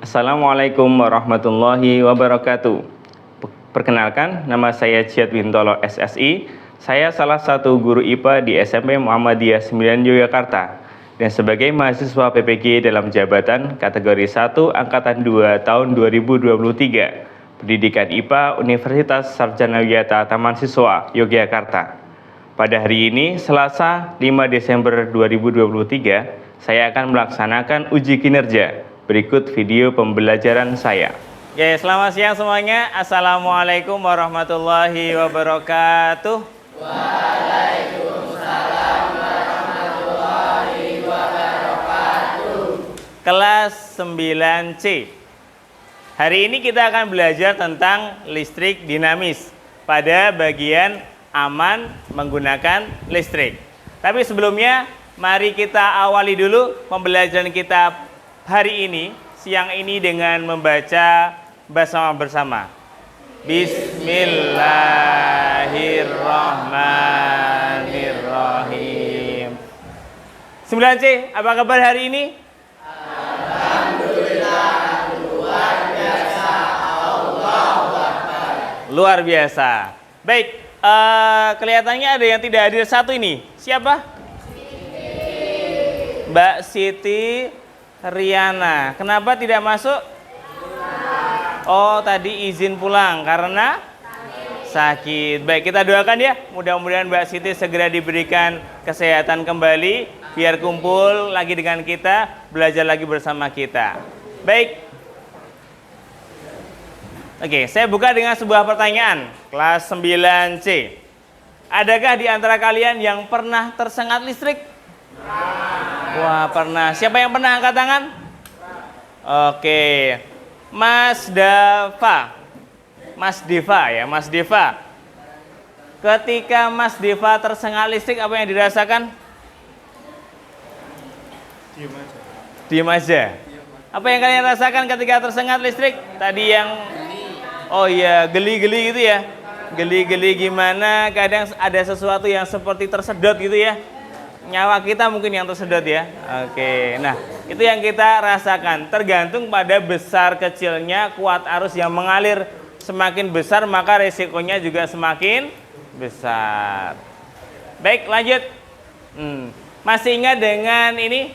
Assalamualaikum warahmatullahi wabarakatuh. Perkenalkan, nama saya Ciat Wintolo SSI. Saya salah satu guru IPA di SMP Muhammadiyah 9 Yogyakarta dan sebagai mahasiswa PPG dalam jabatan kategori 1 angkatan 2 tahun 2023 Pendidikan IPA Universitas Sarjana Wiyata Taman Siswa Yogyakarta. Pada hari ini, Selasa 5 Desember 2023, saya akan melaksanakan uji kinerja. Berikut video pembelajaran saya. Oke, selamat siang semuanya. Assalamualaikum warahmatullahi wabarakatuh. Waalaikumsalam warahmatullahi wabarakatuh. Kelas 9C. Hari ini kita akan belajar tentang listrik dinamis pada bagian aman menggunakan listrik. Tapi sebelumnya, mari kita awali dulu pembelajaran kita hari ini, siang ini dengan membaca bersama-bersama. Bismillahirrahmanirrahim. 9C, apa kabar hari ini? Alhamdulillah, luar biasa. Allahu Akbar. Luar biasa. Baik, kelihatannya ada yang tidak hadir satu ini. Siapa? Mbak Siti Riana. Kenapa tidak masuk? Oh, tadi izin pulang karena sakit. Baik, kita doakan ya. Mudah-mudahan Mbak Siti segera diberikan kesehatan kembali, biar kumpul lagi dengan kita, belajar lagi bersama kita. Baik. Oke, saya buka dengan sebuah pertanyaan. Kelas 9C. Adakah di antara kalian yang pernah tersengat listrik? Wah, pernah. Siapa yang pernah angkat tangan? Oke. Mas Dava. Mas Deva ya, Mas Deva. Ketika Mas Deva tersengat listrik, apa yang dirasakan? Diam aja. Apa yang kalian rasakan ketika tersengat listrik? Tadi yang oh iya, geli-geli gitu ya. Geli-geli gimana? Kadang ada sesuatu yang seperti tersedot gitu ya. Nyawa kita mungkin yang tersedot ya. Oke, nah itu yang kita rasakan. Tergantung pada besar kecilnya kuat arus yang mengalir. Semakin besar maka resikonya juga semakin besar. Baik, lanjut. Masih ingat dengan ini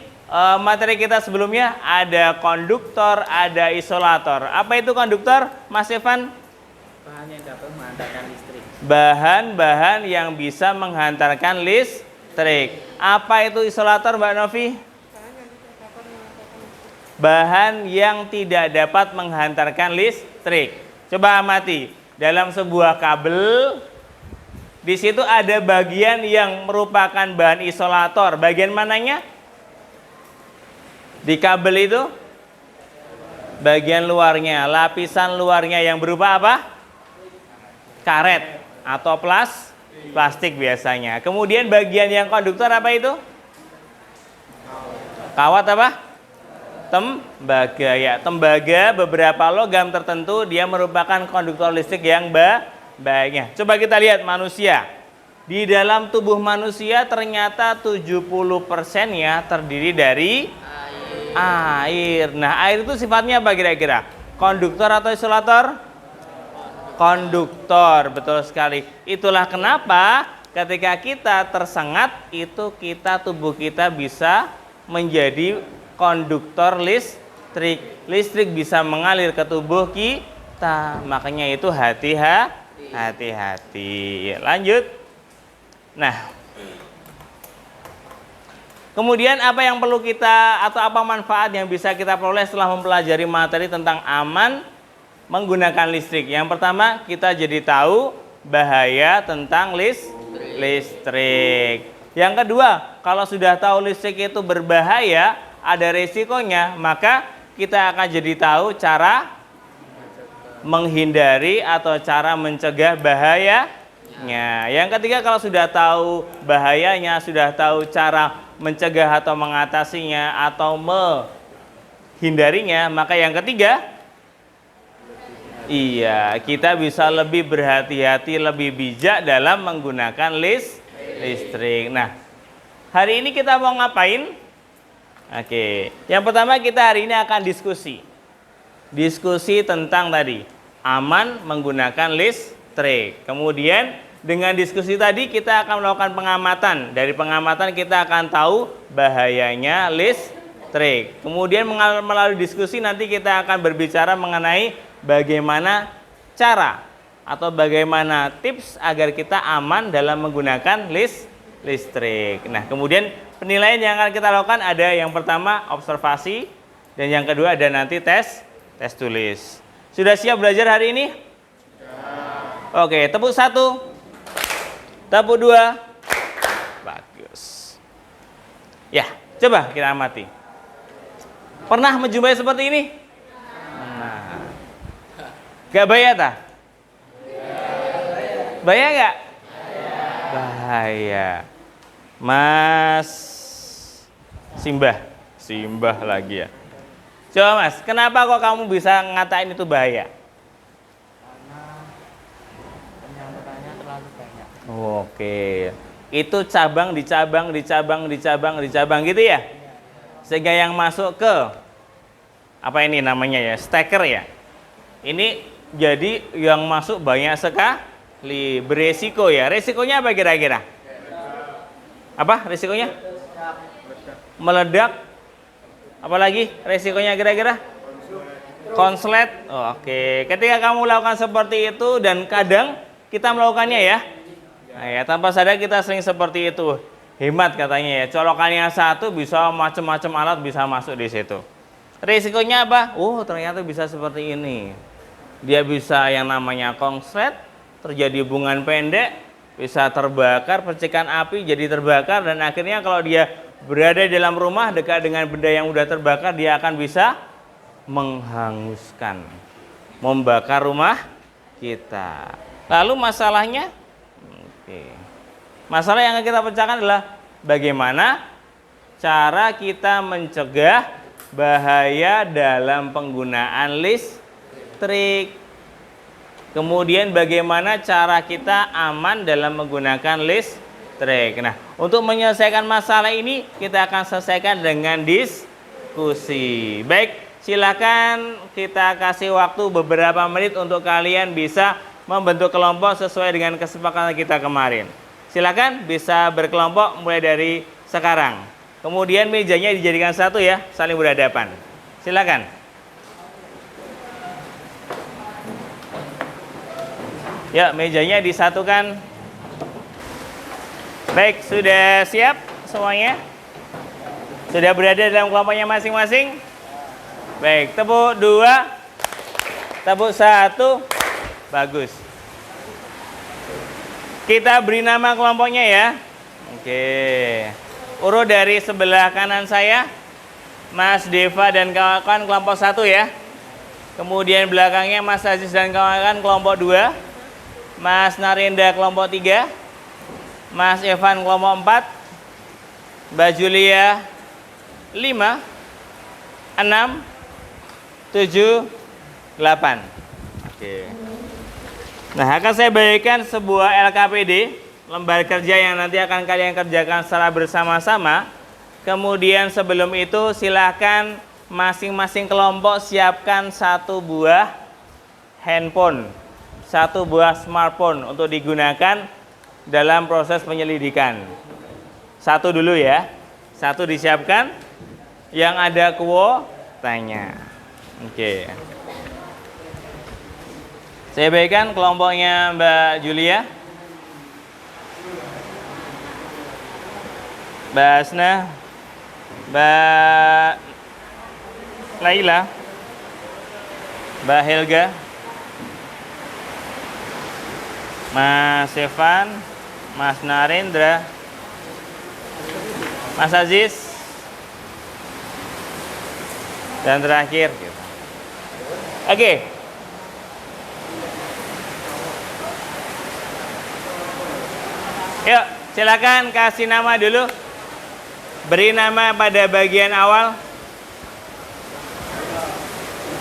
materi kita sebelumnya? Ada konduktor, ada isolator. Apa itu konduktor, Mas Evan? Bahan yang dapat menghantarkan listrik. Bahan-bahan yang bisa menghantarkan listrik. Apa itu isolator, Mbak Novi? Bahan yang tidak dapat menghantarkan listrik. Coba amati, dalam sebuah kabel, di situ ada bagian yang merupakan bahan isolator. Bagian mananya? Di kabel itu? Bagian luarnya, lapisan luarnya yang berupa apa? Karet atau plastik biasanya. Kemudian bagian yang konduktor apa itu? Kawat apa? Tembaga ya. Tembaga beberapa logam tertentu dia merupakan konduktor listrik yang banyak. Coba kita lihat manusia. Di dalam tubuh manusia ternyata 70%-nya terdiri dari air. Nah, air itu sifatnya apa kira-kira? Konduktor atau isolator? Konduktor, betul sekali. Itulah kenapa ketika kita tersengat itu tubuh kita bisa menjadi konduktor listrik. Listrik bisa mengalir ke tubuh kita. Makanya itu hati-hati. Lanjut. Nah, kemudian apa yang perlu kita atau apa manfaat yang bisa kita peroleh setelah mempelajari materi tentang aman menggunakan listrik? Yang pertama, kita jadi tahu bahaya tentang listrik. Yang kedua, kalau sudah tahu listrik itu berbahaya, ada resikonya, maka kita akan jadi tahu cara menghindari atau cara mencegah bahayanya. Yang ketiga, kalau sudah tahu bahayanya, sudah tahu cara mencegah atau mengatasinya atau menghindarinya, maka yang ketiga, iya, kita bisa lebih berhati-hati, lebih bijak dalam menggunakan listrik. Nah, hari ini kita mau ngapain? Oke, yang pertama kita hari ini akan diskusi. diskusi tentang tadi aman menggunakan listrik. Kemudian dengan diskusi tadi kita akan melakukan pengamatan. Dari pengamatan kita akan tahu bahayanya listrik. Kemudian melalui diskusi nanti kita akan berbicara mengenai bagaimana cara atau bagaimana tips agar kita aman dalam menggunakan listrik. Nah, kemudian penilaian yang akan kita lakukan ada yang pertama observasi dan yang kedua ada nanti tes tulis. Sudah siap belajar hari ini? Ya. Oke, tepuk 1. Tepuk 2. Bagus. Ya, coba kita amati. Pernah menjumpai seperti ini? Nah. Gak bahaya tak? Bahaya gak? Bahaya. Mas Simbah lagi ya. Coba Mas, kenapa kok kamu bisa ngatain itu bahaya? Karena penyampaiannya terlalu banyak. Oke, itu cabang dicabang gitu ya? Sehingga yang masuk ke apa ini namanya ya, stacker ya. Ini jadi yang masuk banyak sekali, beresiko ya. Resikonya apa kira-kira? Apa resikonya? Meledak. Apalagi resikonya kira-kira? Konslet. Oh, oke. Ketika kamu lakukan seperti itu dan kadang kita melakukannya ya. Nah, ya tanpa sadar kita sering seperti itu. Hemat katanya ya. Colokannya satu bisa macam-macam alat bisa masuk di situ. Resikonya apa? Oh, ternyata bisa seperti ini. Dia bisa yang namanya konslet, terjadi hubungan pendek, bisa terbakar, percikan api jadi terbakar dan akhirnya kalau dia berada di dalam rumah dekat dengan benda yang sudah terbakar, dia akan bisa menghanguskan, membakar rumah kita. Lalu masalahnya, masalah yang kita pecahkan adalah bagaimana cara kita mencegah bahaya dalam penggunaan listrik. Kemudian bagaimana cara kita aman dalam menggunakan listrik. Nah, untuk menyelesaikan masalah ini kita akan selesaikan dengan diskusi. Baik, silakan kita kasih waktu beberapa menit untuk kalian bisa membentuk kelompok sesuai dengan kesepakatan kita kemarin. Silakan bisa berkelompok mulai dari sekarang. Kemudian mejanya dijadikan satu ya, saling berhadapan. Silakan. Ya, mejanya disatukan. Baik, sudah siap semuanya? Sudah berada dalam kelompoknya masing-masing? Baik, tepuk 2, tepuk 1, bagus. Kita beri nama kelompoknya ya. Oke, urut dari sebelah kanan saya, Mas Deva dan kawan-kawan kelompok 1 ya. Kemudian belakangnya Mas Aziz dan kawan-kawan kelompok 2, Mas Narendra kelompok 3, Mas Evan kelompok 4, Mbak Julia 5, 6, 7, 8. Oke. Nah, akan saya bagikan sebuah LKPD, lembar kerja yang nanti akan kalian kerjakan secara bersama-sama. Kemudian sebelum itu silakan masing-masing kelompok siapkan satu buah handphone, satu buah smartphone untuk digunakan dalam proses penyelidikan. Satu dulu ya. Satu disiapkan. Yang ada kuotanya. Oke. Saya bagikan kelompoknya Mbak Julia, Mbak Asna, Mbak Laila, Mbak Helga, Mas Evan, Mas Narendra, Mas Aziz, dan terakhir. Oke. Yuk, silakan kasih nama dulu. Beri nama pada bagian awal.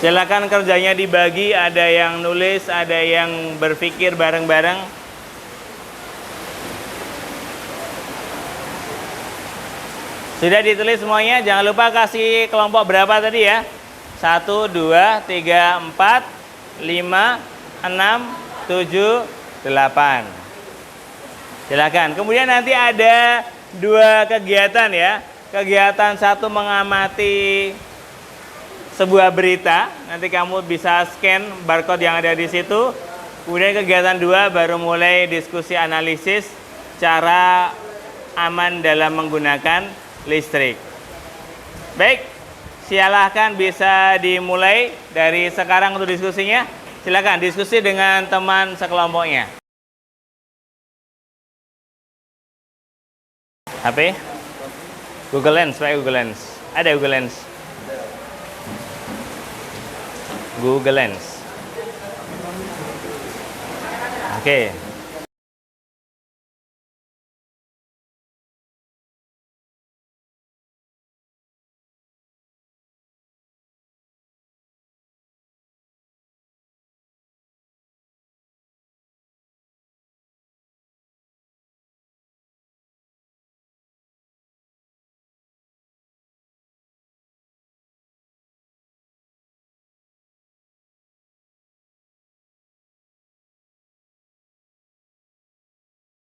Silakan kerjanya dibagi, ada yang nulis, ada yang berpikir bareng-bareng. Sudah ditulis semuanya, jangan lupa kasih kelompok berapa tadi ya. 1, 2, 3, 4, 5, 6, 7, 8. Silakan. Kemudian nanti ada 2 kegiatan ya. Kegiatan 1 mengamati sebuah berita. Nanti kamu bisa scan barcode yang ada di situ. Kemudian kegiatan 2 baru mulai diskusi analisis cara aman dalam menggunakan listrik. Baik, silahkan bisa dimulai dari sekarang untuk diskusinya. Silakan diskusi dengan teman sekelompoknya. HP? Google Lens, pakai Google Lens. Ada Google Lens. Google Lens. Oke.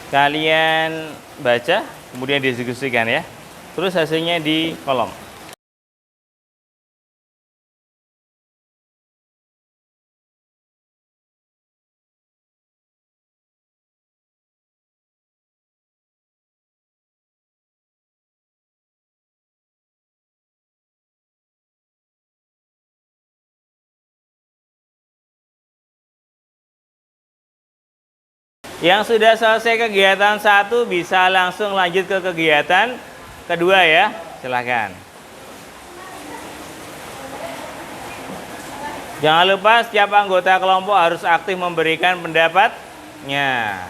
Kalian baca, kemudian didiskusikan ya. Terus hasilnya di kolom. Yang sudah selesai kegiatan 1 bisa langsung lanjut ke kegiatan kedua ya. Silahkan. Jangan lupa setiap anggota kelompok harus aktif memberikan pendapatnya.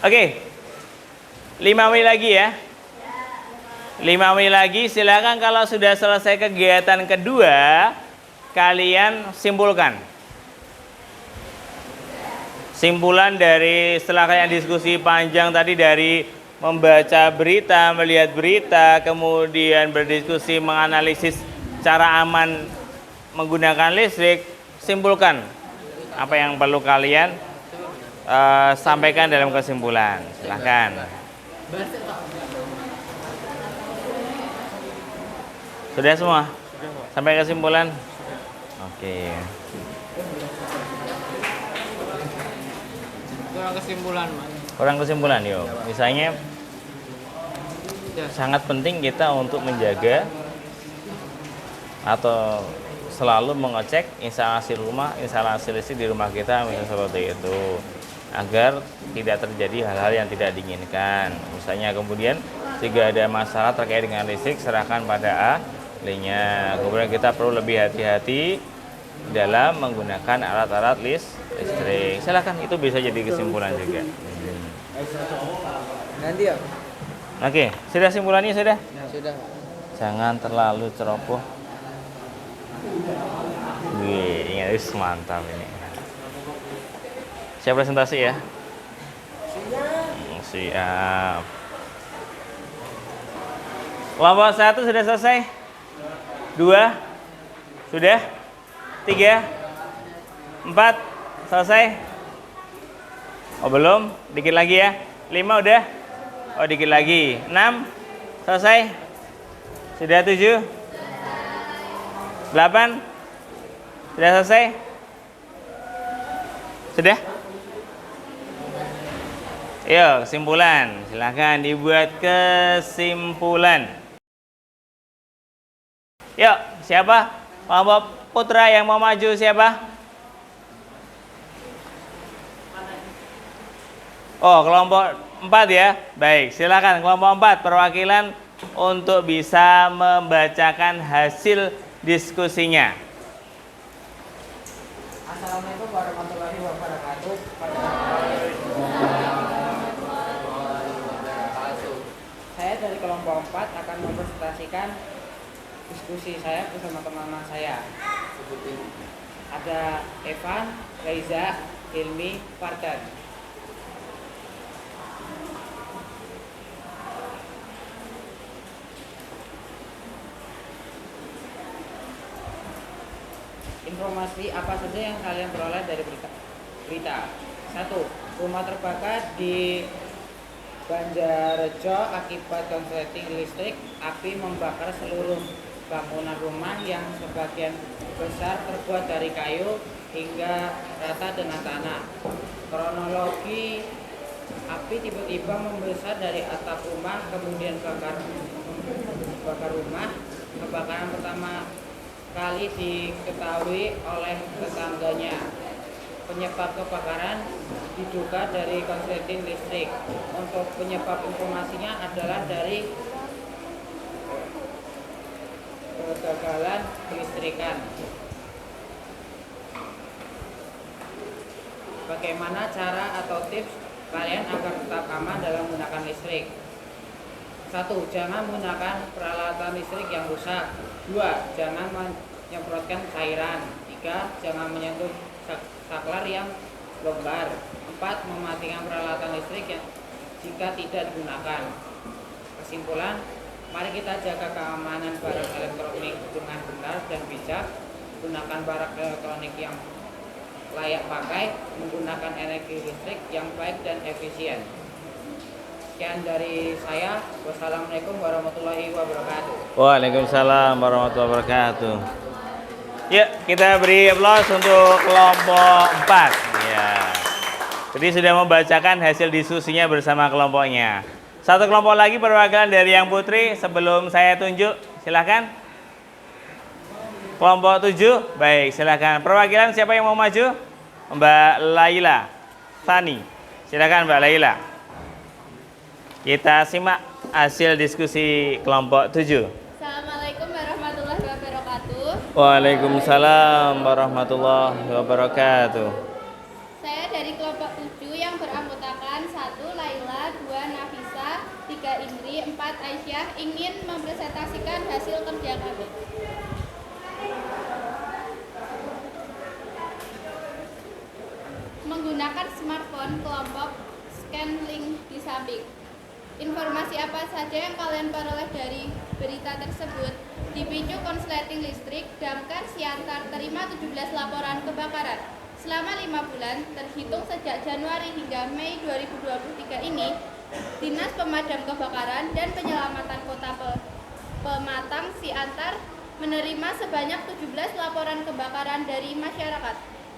Oke, 5 menit lagi ya. 5 menit lagi, silakan kalau sudah selesai kegiatan kedua, kalian simpulkan. Simpulan dari setelah kalian diskusi panjang tadi dari membaca berita, melihat berita, kemudian berdiskusi menganalisis cara aman menggunakan listrik, simpulkan apa yang perlu kalian sampaikan dalam kesimpulan. Silahkan. Sudah semua? Sampai kesimpulan? Oke. Kurang kesimpulan, Mas. Kurang kesimpulan, yuk. Misalnya sangat penting kita untuk menjaga atau selalu mengecek instalasi listrik di rumah kita, misalnya seperti itu, agar tidak terjadi hal-hal yang tidak diinginkan. Misalnya kemudian jika ada masalah terkait dengan listrik, serahkan pada ahlinya. Kemudian kita perlu lebih hati-hati dalam menggunakan alat-alat listrik. Silakan, itu bisa jadi kesimpulan juga. Nanti ya. Oke, sudah simpulannya sudah? Sudah. Jangan terlalu ceroboh. Wih, ingat, mantap ini. Siap presentasi ya? Siap. Kelompok 1 sudah selesai? 2? Sudah? 3? 4? Selesai? Oh belum? Dikit lagi ya? 5 udah? Oh dikit lagi. 6? Selesai? Sudah 7? 8? Sudah selesai? Sudah? Yuk, kesimpulan. Silahkan dibuat kesimpulan. Yuk, siapa? Kelompok putra yang mau maju siapa? Oh, kelompok 4 ya. Baik, silakan kelompok 4 perwakilan untuk bisa membacakan hasil diskusinya. Assalamualaikum warahmatullahi wabarakatuh. Saya dari kelompok 4 akan mempresentasikan diskusi saya bersama teman-teman saya. Ada Evan, Reza, Hilmi, Fardan. Informasi apa saja yang kalian peroleh dari berita? 1. Rumah terbakar di Banjarjo akibat korsleting listrik. Api membakar seluruh bangunan rumah yang sebagian besar terbuat dari kayu hingga rata dengan tanah. Kronologi api tiba-tiba membesar dari atap rumah, kemudian bakar rumah. Kebakaran pertama kali diketahui oleh tetangganya. Penyebab kebakaran diduga dari korsleting listrik. Untuk penyebab informasinya adalah dari kegagalan kelistrikan. Bagaimana cara atau tips kalian agar tetap aman dalam menggunakan listrik? 1. Jangan menggunakan peralatan listrik yang rusak. 2. Jangan menyemprotkan cairan. 3. Jangan menyentuh saklar yang longgar. 4. Mematikan peralatan listrik yang jika tidak digunakan. Kesimpulan, mari kita jaga keamanan barang elektronik dengan benar dan bijak. Gunakan barang elektronik yang layak pakai, menggunakan energi listrik yang baik dan efisien. Sekian dari saya. Wassalamualaikum warahmatullahi wabarakatuh. Waalaikumsalam warahmatullahi wabarakatuh. Yuk, kita beri aplaus untuk kelompok 4. Ya. Jadi sudah membacakan hasil diskusinya bersama kelompoknya. Satu kelompok lagi perwakilan dari yang putri sebelum saya tunjuk. Silakan. Kelompok 7. Baik, silakan. Perwakilan siapa yang mau maju? Mbak Laila Tani. Silakan Mbak Laila. Kita simak hasil diskusi kelompok 7. Assalamualaikum warahmatullahi wabarakatuh. Waalaikumsalam warahmatullahi wabarakatuh. Saya dari kelompok 7 yang beranggotakan 1 Laila, 2 Nafisa, 3 Indri, 4 Aisyah ingin mempresentasikan hasil kerja kami. Menggunakan smartphone, kelompok scan link di samping. Informasi apa saja yang kalian peroleh dari berita tersebut? Dipicu korsleting listrik, Damkar Siantar terima 17 laporan kebakaran. Selama 5 bulan, terhitung sejak Januari hingga Mei 2023 ini, Dinas Pemadam Kebakaran dan Penyelamatan Kota Pematang Siantar menerima sebanyak 17 laporan kebakaran dari masyarakat.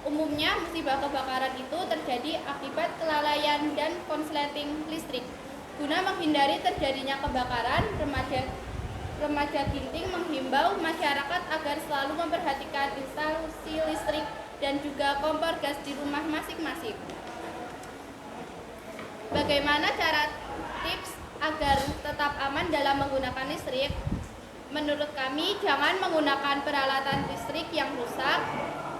Umumnya, musibah kebakaran itu terjadi akibat kelalaian dan korsleting listrik. Guna menghindari terjadinya kebakaran, remaja Ginting menghimbau masyarakat agar selalu memperhatikan instalasi listrik dan juga kompor gas di rumah masing-masing. Bagaimana cara tips agar tetap aman dalam menggunakan listrik? Menurut kami, jangan menggunakan peralatan listrik yang rusak,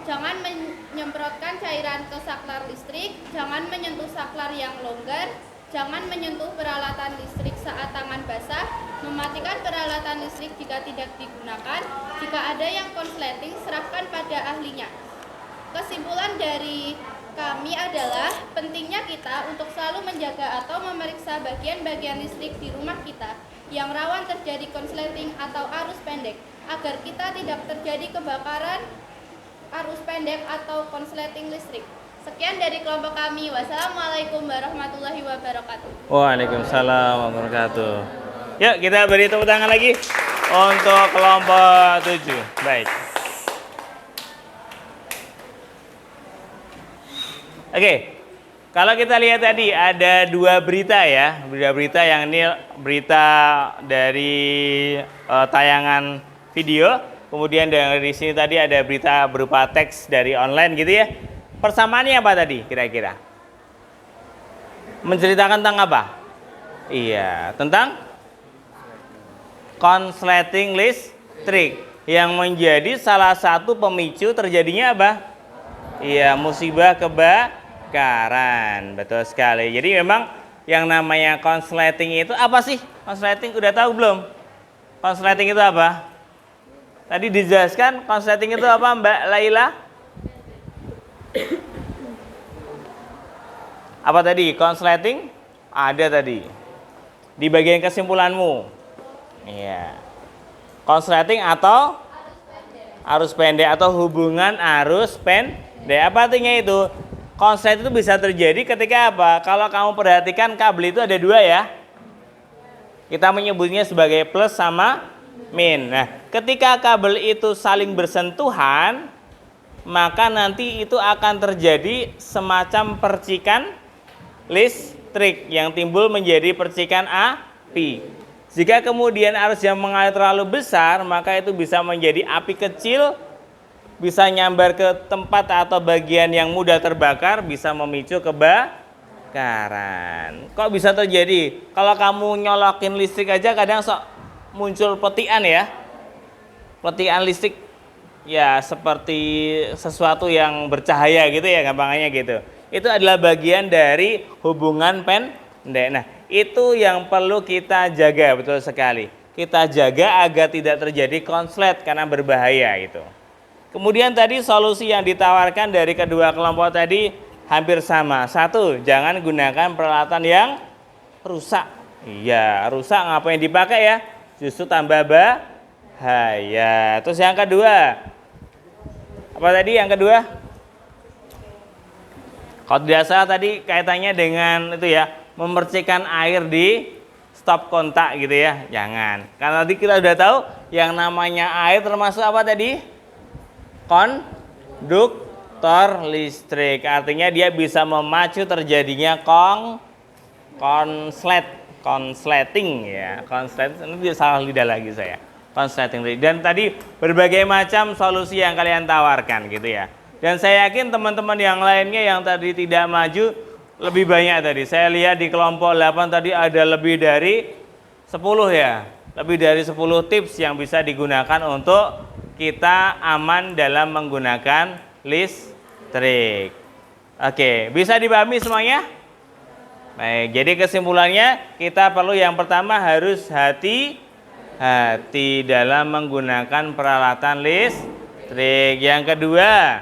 Jangan menyemprotkan cairan ke saklar listrik, jangan menyentuh saklar yang longgar, jangan menyentuh peralatan listrik saat tangan basah, mematikan peralatan listrik jika tidak digunakan. Jika ada yang konsleting, serahkan pada ahlinya. Kesimpulan dari kami adalah pentingnya kita untuk selalu menjaga atau memeriksa bagian-bagian listrik di rumah kita yang rawan terjadi konsleting atau arus pendek, agar kita tidak terjadi kebakaran arus pendek atau konsleting listrik. Sekian dari kelompok kami. Wassalamualaikum warahmatullahi wabarakatuh. Waalaikumsalam warahmatullahi wabarakatuh. Yuk kita beri tepuk tangan lagi untuk kelompok 7. Baik. Oke, kalau kita lihat tadi ada 2 berita ya, berita yang ini berita dari tayangan video, kemudian dari sini tadi ada berita berupa teks dari online gitu ya. Persamaannya apa tadi kira-kira? Menceritakan tentang apa? Iya, tentang konsleting listrik yang menjadi salah satu pemicu terjadinya apa? Iya, musibah kebakaran. Betul sekali. Jadi memang yang namanya konsleting itu apa sih? Konsleting udah tahu belum? Konsleting itu apa? Tadi dijelaskan konsleting itu apa, Mbak Laila? Apa tadi? Konsleting ada tadi di bagian kesimpulanmu. Iya. Konsleting atau arus pendek atau hubungan arus pendek. Apa artinya itu? Konsleting itu bisa terjadi ketika apa? Kalau kamu perhatikan kabel itu ada 2 ya. Kita menyebutnya sebagai plus sama min. Nah, ketika kabel itu saling bersentuhan, maka nanti itu akan terjadi semacam percikan listrik yang timbul menjadi percikan api. Jika kemudian arus yang mengalir terlalu besar, maka itu bisa menjadi api kecil, bisa nyambar ke tempat atau bagian yang mudah terbakar, bisa memicu kebakaran. Kok bisa terjadi? Kalau kamu nyolokin listrik aja kadang muncul petikan ya. Petikan listrik ya seperti sesuatu yang bercahaya gitu ya, gampangnya gitu. Itu adalah bagian dari hubungan pendek. Nah, itu yang perlu kita jaga, betul sekali. Kita jaga agar tidak terjadi konslet karena berbahaya itu. Kemudian tadi solusi yang ditawarkan dari kedua kelompok tadi hampir sama. 1, jangan gunakan peralatan yang rusak. Iya, rusak ngapain dipakai ya? Justru tambah bahaya. Terus yang kedua, apa tadi yang kedua? Kalau tidak salah tadi kaitannya dengan itu ya, memercikan air di stop kontak gitu ya. Jangan. Karena tadi kita sudah tahu yang namanya air termasuk apa tadi? Konduktor listrik. Artinya dia bisa memacu terjadinya konsleting ya. Konsleting ini salah lidah lagi saya. Konsleting. Dan tadi berbagai macam solusi yang kalian tawarkan gitu ya. Dan saya yakin teman-teman yang lainnya yang tadi tidak maju lebih banyak tadi. Saya lihat di kelompok 8 tadi ada lebih dari 10 ya. Lebih dari 10 tips yang bisa digunakan untuk kita aman dalam menggunakan listrik. Oke, bisa dipahami semuanya? Baik, jadi kesimpulannya kita perlu yang pertama harus hati-hati dalam menggunakan peralatan listrik. Yang kedua,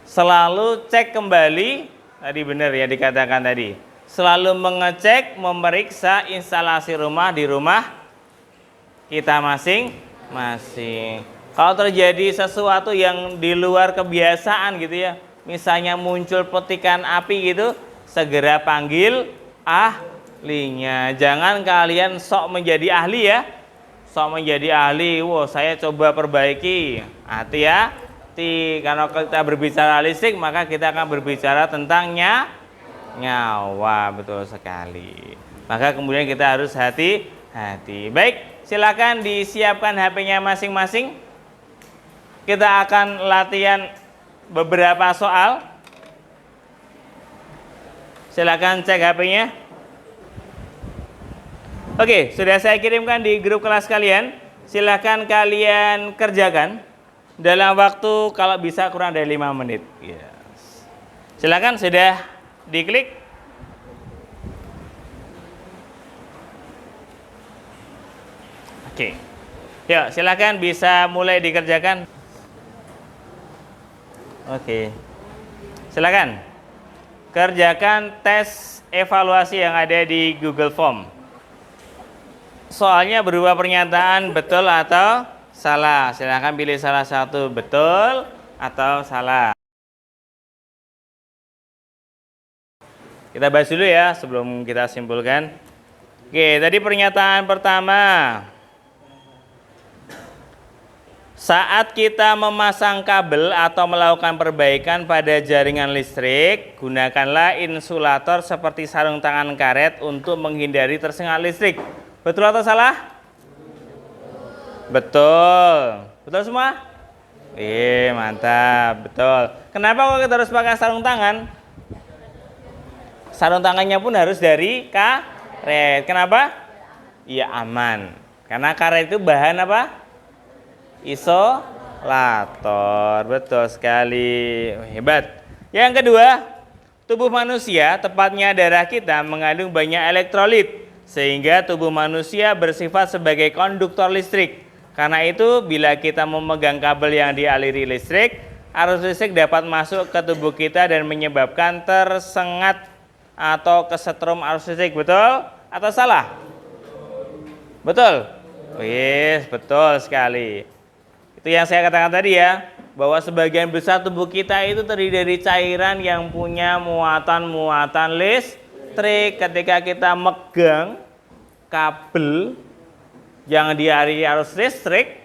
selalu cek kembali, tadi benar ya dikatakan tadi, selalu mengecek, memeriksa instalasi rumah di rumah kita masing-masing. Kalau terjadi sesuatu yang di luar kebiasaan gitu ya, misalnya muncul petikan api gitu, segera panggil ahlinya. Jangan kalian sok menjadi ahli ya, sok menjadi ahli. Wow, saya coba perbaiki. Hati-hati, karena kita berbicara listrik maka kita akan berbicara tentang nyawa, betul sekali. Maka kemudian kita harus hati-hati. Baik. Silakan disiapkan HP-nya masing-masing. Kita akan latihan beberapa soal. Silakan cek HP-nya. Oke, sudah saya kirimkan di grup kelas kalian. Silakan kalian kerjakan. dalam waktu kalau bisa kurang dari 5 menit. Yes. Silakan, sudah diklik. Oke. Yuk, silakan bisa mulai dikerjakan. Oke. Silakan. Kerjakan tes evaluasi yang ada di Google Form. Soalnya berupa pernyataan betul atau salah. Silakan pilih salah satu, betul atau salah. Kita bahas dulu ya sebelum kita simpulkan. Oke, tadi pernyataan pertama. Saat kita memasang kabel atau melakukan perbaikan pada jaringan listrik, gunakanlah insulator seperti sarung tangan karet untuk menghindari tersengat listrik. Betul atau salah? Betul. Betul semua? Mantap, betul. Kenapa kok kita harus pakai sarung tangan? Sarung tangannya pun harus dari karet. Kenapa? Iya, aman. Karena karet itu bahan apa? Isolator. Betul sekali. Hebat. Yang kedua, tubuh manusia, tepatnya darah kita, mengandung banyak elektrolit, sehingga tubuh manusia bersifat sebagai konduktor listrik. Karena itu, bila kita memegang kabel yang dialiri listrik, arus listrik dapat masuk ke tubuh kita dan menyebabkan tersengat atau kesetrum arus listrik. Betul atau salah? Betul? Yes, betul sekali. Itu yang saya katakan tadi ya, bahwa sebagian besar tubuh kita itu terdiri dari cairan yang punya muatan-muatan listrik. Ketika kita megang kabel yang dialiri arus listrik,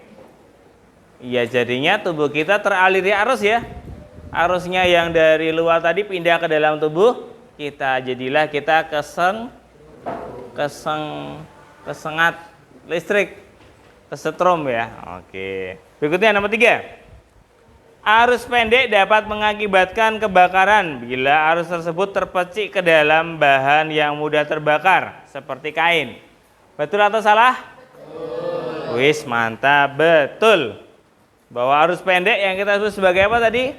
ya jadinya tubuh kita teraliri arus ya. Arusnya yang dari luar tadi pindah ke dalam tubuh kita, jadilah kita kesengat listrik, kesetrum ya. Oke. Berikutnya nomor 3. Arus pendek dapat mengakibatkan kebakaran bila arus tersebut terpecik ke dalam bahan yang mudah terbakar seperti kain. Betul atau salah? Betul. Wis, mantap, betul. Bahwa arus pendek yang kita sebut sebagai apa tadi?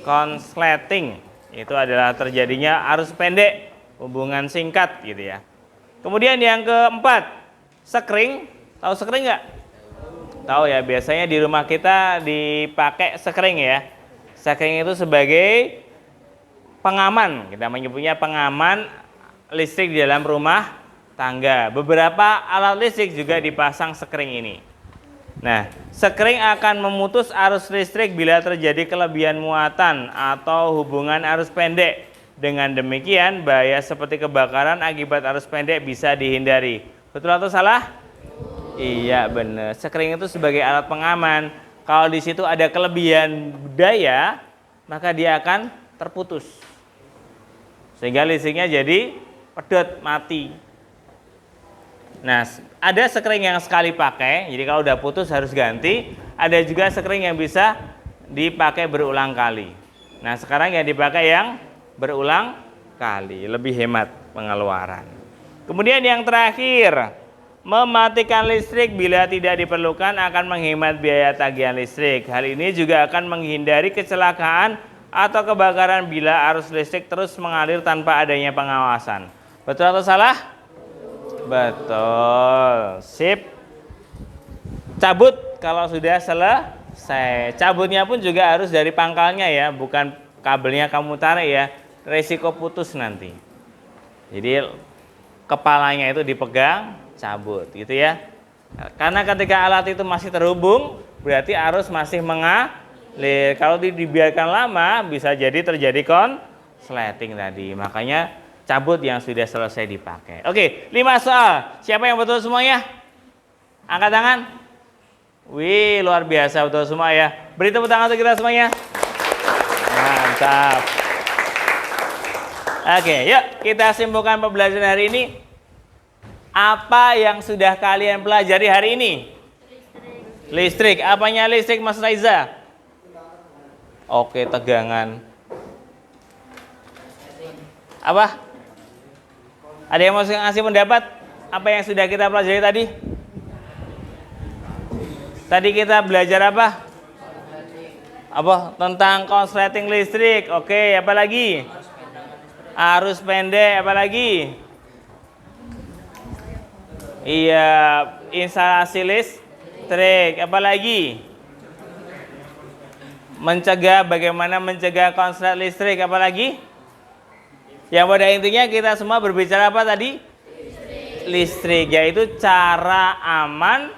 Konsleting. Itu adalah terjadinya arus pendek, hubungan singkat gitu ya. Kemudian yang keempat, sekring. Tahu sekring nggak? Tahu ya, biasanya di rumah kita dipakai sekring ya. Sekring itu sebagai pengaman, kita menyebutnya pengaman listrik di dalam rumah tangga. Beberapa alat listrik juga dipasang sekring ini. Nah, sekring akan memutus arus listrik bila terjadi kelebihan muatan atau hubungan arus pendek. Dengan demikian, bahaya seperti kebakaran akibat arus pendek bisa dihindari. Betul atau salah? Iya, benar. Sekring itu sebagai alat pengaman. Kalau di situ ada kelebihan daya, maka dia akan terputus. Sehingga listriknya jadi pedot, mati. Nah, ada sekring yang sekali pakai, jadi kalau udah putus harus ganti. Ada juga sekring yang bisa dipakai berulang kali. Nah, sekarang yang dipakai yang berulang kali, lebih hemat pengeluaran. Kemudian yang terakhir, mematikan listrik bila tidak diperlukan akan menghemat biaya tagihan listrik. Hal ini juga akan menghindari kecelakaan atau kebakaran bila arus listrik terus mengalir tanpa adanya pengawasan. Betul atau salah? Betul. Sip. Cabut kalau sudah selesai. Cabutnya pun juga harus dari pangkalnya ya, bukan kabelnya kamu tarik ya. Resiko putus nanti. Jadi kepalanya itu dipegang, cabut gitu ya. Karena ketika alat itu masih terhubung, berarti arus masih mengalir. Kalau dibiarkan lama bisa jadi terjadi konsleting tadi. Makanya cabut yang sudah selesai dipakai. Oke, 5 soal. Siapa yang betul semuanya? Angkat tangan. Wih, luar biasa, betul semua ya. Beri tepuk tangan untuk kita semuanya. Mantap. Oke, yuk kita simpulkan pembelajaran hari ini. Apa yang sudah kalian pelajari hari ini? Listrik. Apanya listrik, Mas Raiza? Oke, tegangan. Apa? Ada yang mau ngasih pendapat? Apa yang sudah kita pelajari tadi? Tadi kita belajar apa? Apa? Tentang konsleting listrik. Oke, apa lagi? Arus pendek, apa lagi? Iya, instalasi listrik, apa lagi? Mencegah, bagaimana mencegah konslet listrik, apa lagi? Yang pada intinya kita semua berbicara apa tadi? Listrik, yaitu cara aman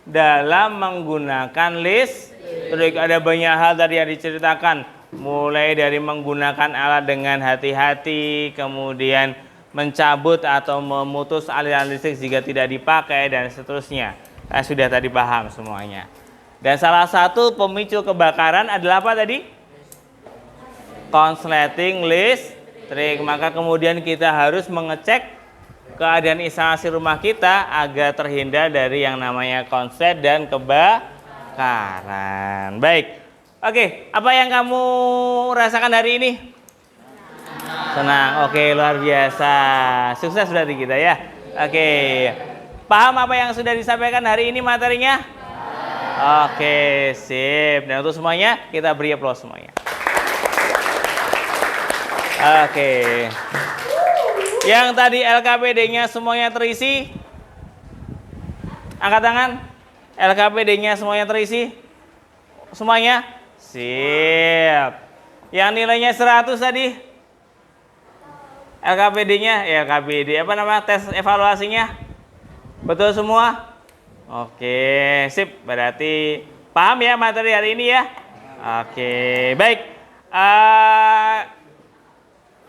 dalam menggunakan listrik. Ada banyak hal tadi yang diceritakan, mulai dari menggunakan alat dengan hati-hati, kemudian mencabut atau memutus aliran listrik jika tidak dipakai, dan seterusnya. Sudah tadi paham semuanya. Dan salah satu pemicu kebakaran adalah apa tadi? Konsleting listrik. Maka kemudian kita harus mengecek keadaan instalasi rumah kita agar terhindar dari yang namanya konslet dan kebakaran. Baik. Oke, apa yang kamu rasakan hari ini? Senang. Oke, luar biasa. Sukses berarti kita ya. Oke. Paham apa yang sudah disampaikan hari ini materinya? Oke, sip. Dan untuk semuanya kita beri aplaus semuanya. Oke. Yang tadi LKPD-nya semuanya terisi? Angkat tangan. LKPD-nya semuanya terisi? Semuanya? Sip. Yang nilainya 100 tadi? LKPD-nya? Ya, LKPD. Apa nama tes evaluasinya? Betul semua? Oke, sip. Berarti paham ya materi hari ini ya? Oke, baik.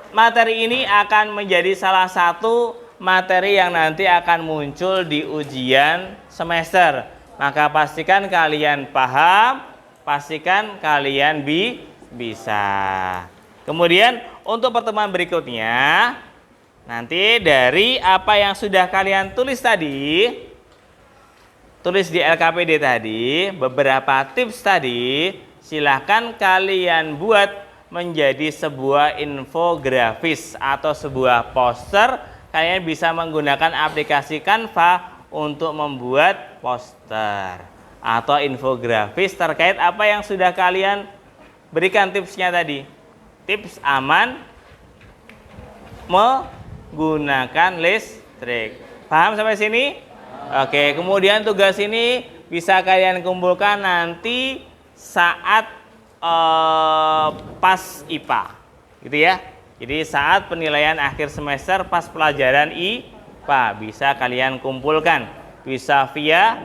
Materi ini akan menjadi salah satu materi yang nanti akan muncul di ujian semester. Maka pastikan kalian paham, pastikan kalian bisa. Kemudian untuk pertemuan berikutnya, nanti dari apa yang sudah kalian tulis tadi, tulis di LKPD tadi, beberapa tips tadi, silahkan kalian buat menjadi sebuah infografis atau sebuah poster. Kalian bisa menggunakan aplikasi Canva untuk membuat poster atau infografis terkait apa yang sudah kalian berikan tipsnya tadi. Tips aman menggunakan listrik. Paham sampai sini? Oke, kemudian tugas ini bisa kalian kumpulkan nanti saat pas IPA, gitu ya. Jadi saat penilaian akhir semester pas pelajaran IPA bisa kalian kumpulkan, bisa via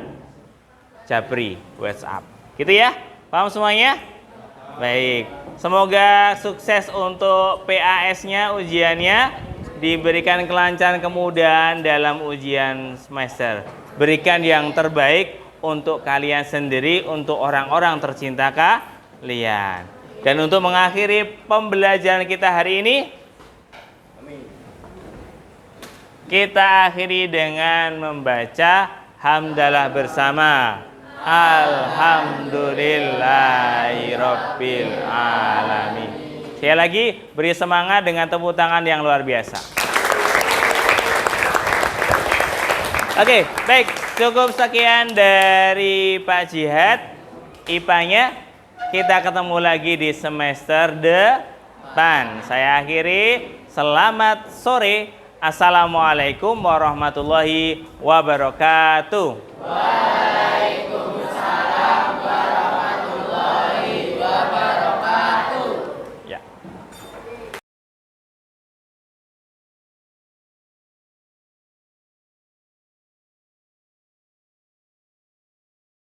Jabri, WhatsApp, gitu ya. Paham semuanya? Baik. Semoga sukses untuk PAS-nya, ujiannya, diberikan kelancaran kemudahan dalam ujian semester. Berikan yang terbaik untuk kalian sendiri, untuk orang-orang tercinta kalian. Dan untuk mengakhiri pembelajaran kita hari ini, kita akhiri dengan membaca hamdalah bersama. Alhamdulillahirabbil alamin. Sekali lagi beri semangat dengan tepuk tangan yang luar biasa. Oke, baik, cukup sekian dari Pak Jihad IPA-nya. Kita ketemu lagi di semester depan. Saya akhiri. Selamat sore. Assalamualaikum warahmatullahi wabarakatuh.